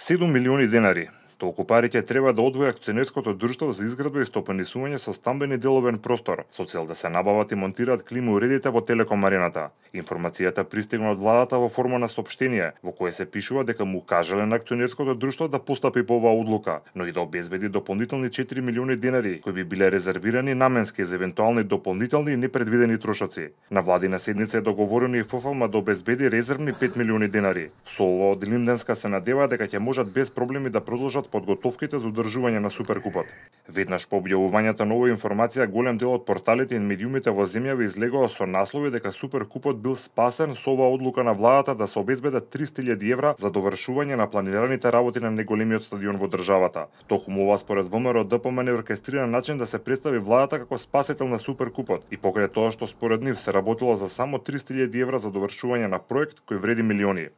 7 милиони денари. Толку пари ќе треба да одвои акционерското друштво за изградба и стопанисување со стамбени деловен простор, со цел да се набават и монтираат клими уредите во Телеком арената. Информацијата пристигна од владата во форма на соопштение, во кое се пишува дека му кажале на акционерското друштво да постапи по оваа одлука, но и да обезбеди дополнителни 4 милиони денари, кои би биле резервирани наменски за евентуални дополнителни и непредвидени трошоци. На владина седница е договорено и ФФМ да обезбеди резервни 5 милиони денари. Со ова од Линденска се надева дека ќе можат без проблеми да продолжат подготовките за одржување на Суперкупот. Веднаш по објавувањето на оваа информација, голем дел од порталите и медиумите во земјава излегува со наслови дека Суперкупот бил спасен со оваа одлука на владата да се обезбедат 300.000 евра за довршување на планираните работи на најголемиот стадион во државата. Токму ова според ВМРО ДПМН е оркестриран начин да се представи владата како спасител на Суперкупот и покрај тоа што според нив се работело за само 300.000 евра за довршување на проект кој вреди милиони.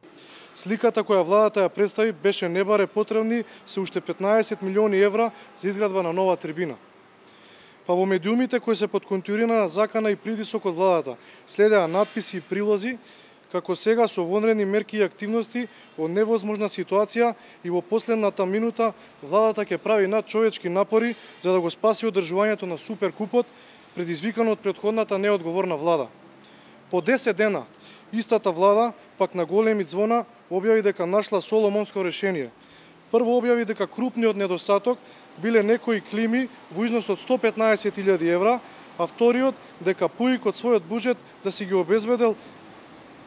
Сликата која владата ја представи беше не баре потребни се уште 15 милиони евра за изградба на нова трибина. Па во медиумите кои се под контурина закана и притисок од владата следеа надписи и прилози како сега со вонредни мерки и активности од невозможна ситуација и во последната минута владата ќе прави надчовечки напори за да го спаси одржувањето на Суперкупот предизвикано од претходната неодговорна влада. По 10 дена истата влада пак на големи звона објави дека нашла соломонско решение. Прво објави дека крупниот недостаток биле некои клими во износ од 115.000 евра, а вториот дека ПУИК од својот буџет да си ги обезбедел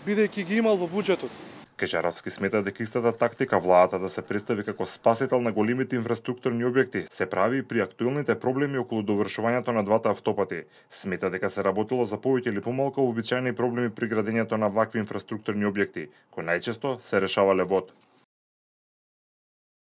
бидејќи ги имал во буџетот. Кечаровски смета дека истата тактика владата да се представи како спасител на големите инфраструктурни објекти се прави и при актуелните проблеми околу довршувањето на двата автопати. Смета дека се работело за повеќе или помалку вообичаени проблеми при градењето на вакви инфраструктурни објекти, кои најчесто се решавале бод.